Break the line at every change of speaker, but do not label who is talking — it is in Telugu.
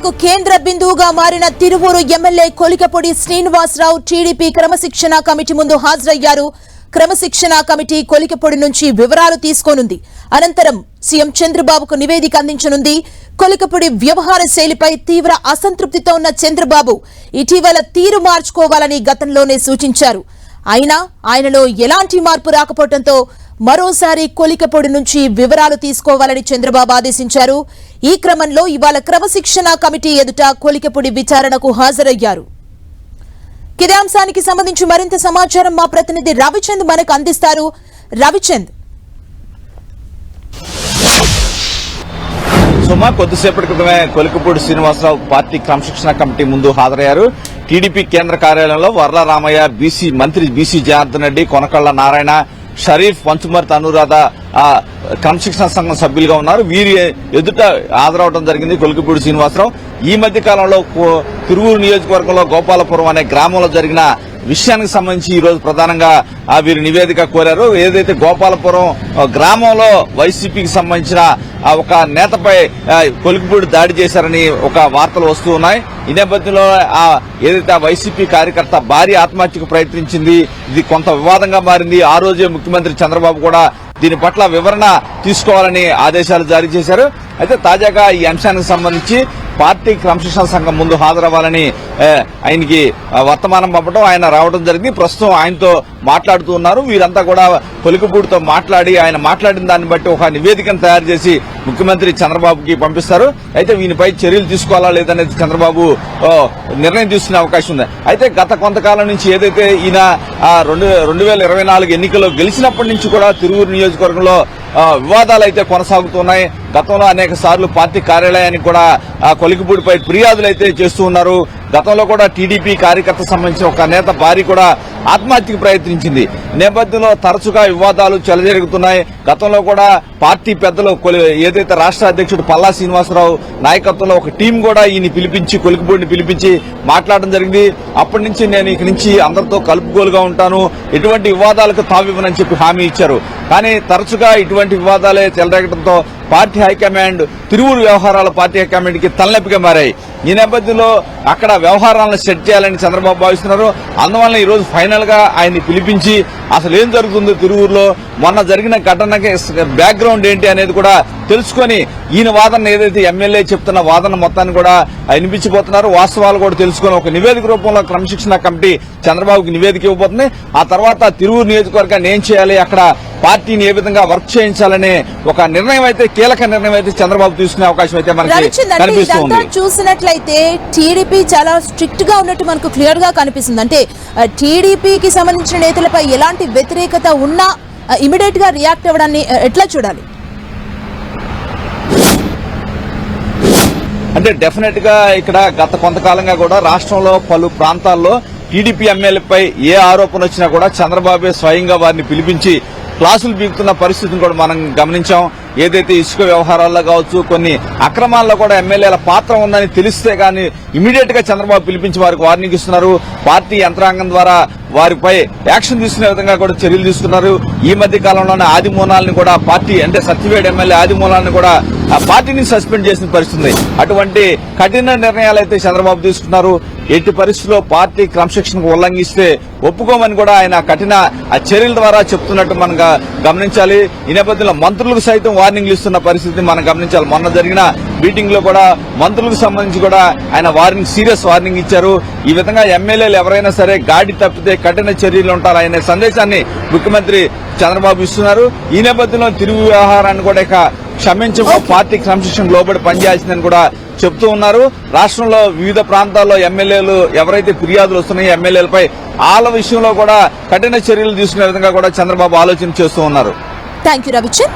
చర్చలకు కేంద్ర బిందువుగా మారిన తిరువూరు ఎమ్మెల్యే కొలికపొడి శ్రీనివాసరావు టీడీపీ క్రమశిక్షణ కమిటీ ముందు హాజరయ్యారు. క్రమశిక్షణ కమిటీ కొలికపొడి నుంచి వివరాలు తీసుకోనుంది. అనంతరం సీఎం చంద్రబాబుకు నివేదిక అందించనుంది. కొలికపొడి వ్యవహార శైలిపై తీవ్ర అసంతృప్తితో ఉన్న చంద్రబాబు ఇటీవల తీరు మార్చుకోవాలని గతంలోనే సూచించారు. అయినా ఆయనలో ఎలాంటి మార్పు రాకపోవడంతో మరోసారి కొలికపొడి నుంచి వివరాలు తీసుకోవాలని చంద్రబాబు ఆదేశించారు. ఈ క్రమంలో ఇవాళ క్రమశిక్షణ కమిటీ ఎదుట కొలికపొడి విచారణకు హాజరయ్యారు. ఇదే అంశానికి సంబంధించి మరింత సమాచారం మా ప్రతినిధి రవిచంద్ మనకు అందిస్తారు. రవిచంద్,
సుమా, కొద్దిసేపటి క్రితమే కొలికపూడి శ్రీనివాసరావు పార్టీ క్రమశిక్షణ కమిటీ ముందు హాజరయ్యారు. టీడీపీ కేంద్ర కార్యాలయంలో వర్ల రామయ్య, మంత్రి బీసీ జనార్దన్ రెడ్డి, కొనకళ్ల నారాయణ, షరీఫ్, పంచుమర్తి అనురాధ క్రమశిక్షణ సంఘం సభ్యులుగా ఉన్నారు. వీరి ఎదుట హాజరవడం జరిగింది కొలికపూడి శ్రీనివాసరావు. ఈ మధ్య కాలంలో తిరువూరు నియోజకవర్గంలో గోపాలపురం అనే గ్రామంలో జరిగిన విషయానికి సంబంధించి ఈ రోజు ప్రధానంగా వీరు నివేదిక కోరారు. ఏదైతే గోపాలపురం గ్రామంలో వైసీపీకి సంబంధించిన ఒక నేతపై కొలికపూడి దాడి చేశారని ఒక వార్తలు వస్తూ ఉన్నాయి. ఈ నేపథ్యంలో ఏదైతే ఆ వైసీపీ కార్యకర్త భారీ ఆత్మహత్యకు ప్రయత్నించింది, ఇది కొంత వివాదంగా మారింది. ఆ రోజే ముఖ్యమంత్రి చంద్రబాబు కూడా దీని పట్ల వివరణ తీసుకోవాలని ఆదేశాలు జారీ చేశారు. అయితే తాజాగా ఈ అంశానికి సంబంధించి పార్టీ క్రమశిక్షణ సంఘం ముందు హాజరవ్వాలని ఆయనకి వర్తమానం పంపడం, ఆయన రావడం జరిగింది. ప్రస్తుతం ఆయనతో మాట్లాడుతూ ఉన్నారు. వీరంతా కూడా కొలికపూడితో మాట్లాడి ఆయన మాట్లాడిన దాన్ని బట్టి ఒక నివేదికను తయారు చేసి ముఖ్యమంత్రి చంద్రబాబుకి పంపిస్తారు. అయితే వీనిపై చర్యలు తీసుకోవాలా లేదనేది చంద్రబాబు నిర్ణయం తీసుకునే అవకాశం ఉంది. అయితే గత కొంతకాలం నుంచి ఏదైతే ఈయన 2024 ఎన్నికల్లో గెలిచినప్పటి నుంచి కూడా తిరువూరు నియోజకవర్గంలో వివాదాలు అయితే కొనసాగుతున్నాయి. గతంలో అనేక సార్లు పార్టీ కార్యాలయానికి కూడా కొలికపూడిపై ఫిర్యాదులు అయితే చేస్తూ ఉన్నారు. గతంలో కూడా టీడీపీ కార్యకర్త సంబంధించిన ఒక నేత భార్య కూడా ఆత్మహత్యకు ప్రయత్నించింది. నేపథ్యంలో తరచుగా వివాదాలు చెలజరుగుతున్నాయి. గతంలో కూడా పార్టీ పెద్దలు ఏదైతే రాష్ట్ర అధ్యక్షుడు పల్లా శ్రీనివాసరావు నాయకత్వంలో ఒక టీం కూడా ఈయన పిలిపించి కొలికపూడిని పిలిపించి మాట్లాడడం జరిగింది. అప్పటి నుంచి నేను ఇక్కడి నుంచి అందరితో కలుపుగోలుగా ఉంటాను, ఎటువంటి వివాదాలకు తావివ్వనని చెప్పి హామీ ఇచ్చారు. కానీ తరచుగా ఇటువంటి వివాదాలే చెలరేగడంతో పార్టీ హైకమాండ్ తిరువూరు వ్యవహారాల పార్టీ హైకమాండ్ కి తలనొప్పిగా మారాయి. ఈ నేపథ్యంలో అక్కడ వ్యవహారాలను సెట్ చేయాలని చంద్రబాబు భావిస్తున్నారు. అందువల్ల ఈ రోజు ఫైనల్ గా ఆయన్ని పిలిపించి అసలు ఏం జరుగుతుందో తిరువూరులో మొన్న జరిగిన ఘటనకి బ్యాక్గ్రౌండ్ ఏంటి అనేది కూడా తెలుసుకుని ఈయన వాదన ఏదైతే ఎమ్మెల్యే చెప్తున్న వాదన మొత్తాన్ని కూడా వినిపించబోతున్నారు. వాస్తవాలు కూడా తెలుసుకుని ఒక నివేదిక రూపంలో క్రమశిక్షణ కమిటీ చంద్రబాబుకి నివేదిక ఇవ్వబోతుంది. ఆ తర్వాత తిరువూరు నియోజకవర్గాన్ని ఏం చేయాలి, అక్కడ పార్టీని ఏ విధంగా వర్క్ చేయించాలనే ఒక నిర్ణయం అయితే, కీలక నిర్ణయం అయితే చంద్రబాబు తీసుకునే అవకాశం అయితే మనకి కనిపిస్తుంది.
చూసినట్లయితే టీడీపీ చాలా స్ట్రిక్ట్ గా ఉన్నట్టు మనకు క్లియర్ గా కనిపిస్తుంది. అంటే టీడీపీకి సంబంధించిన నేతలపై ఎలాంటి వ్యతిరేకత ఉన్నా ఇమీడియట్ గా రియాక్ట్ అవ్వడాన్ని ఎట్లా చూడాలి?
అంటే డెఫినెట్ గా ఇక్కడ గత కొంతకాలంగా కూడా రాష్ట్రంలో పలు ప్రాంతాల్లో టీడీపీ ఎమ్మెల్యేపై ఏ ఆరోపణ వచ్చినా కూడా చంద్రబాబే స్వయంగా వారిని పిలిపించి క్లాసులు పీకుతున్న పరిస్థితిని కూడా మనం గమనించాం. ఏదైతే ఇసుక వ్యవహారాల్లో కావచ్చు, కొన్ని అక్రమాల్లో కూడా ఎమ్మెల్యేల పాత్ర ఉందని తెలిస్తే గానీ ఇమీడియట్ గా చంద్రబాబు పిలిపించి వారికి వార్నింగ్ ఇస్తున్నారు. పార్టీ యంత్రాంగం ద్వారా వారిపై యాక్షన్ తీసుకునే విధంగా కూడా చర్యలు తీసుకున్నారు. ఈ మధ్య కాలంలోనే ఆదిమూలాలను కూడా పార్టీ అంటే సత్యవేడ్ ఎమ్మెల్యే ఆదిమూలాలను కూడా ఆ పార్టీని సస్పెండ్ చేసిన పరిస్థితుంది. అటువంటి కఠిన నిర్ణయాలు అయితే చంద్రబాబు తీసుకున్నారు. ఎట్టి పరిస్థితుల్లో పార్టీ క్రమశిక్షణకు ఉల్లంఘిస్తే ఒప్పుకోమని కూడా ఆయన కఠిన చర్యల ద్వారా చెప్తున్నట్టు మనం గమనించాలి. ఈ నేపథ్యంలో మంత్రులకు సైతం వార్నింగ్లు ఇస్తున్న పరిస్థితిని మనం గమనించాలి. మొన్న జరిగిన మీటింగ్ లో కూడా మంత్రులకు సంబంధించి కూడా ఆయన సీరియస్ వార్నింగ్ ఇచ్చారు. ఈ విధంగా ఎమ్మెల్యేలు ఎవరైనా సరే గాడి తప్పితే కఠిన చర్యలు ఉంటారనే సందేశాన్ని ముఖ్యమంత్రి చంద్రబాబు ఇస్తున్నారు. ఈ నేపథ్యంలో తిరుగు వ్యవహారాన్ని కూడా ఇక క్షమించము, పార్టీ క్రమశిక్షణ లోబడి పనిచేయాల్సిందని కూడా చెప్తూ ఉన్నారు. రాష్ట్రంలో వివిధ ప్రాంతాల్లో ఎమ్మెల్యేలు ఎవరైతే ఫిర్యాదులు వస్తున్నాయో ఎమ్మెల్యేలపై వాళ్ళ విషయంలో కూడా కఠిన చర్యలు తీసుకునే విధంగా కూడా చంద్రబాబు ఆలోచన చేస్తూ ఉన్నారు.
థాంక్యూ రవిచంద్.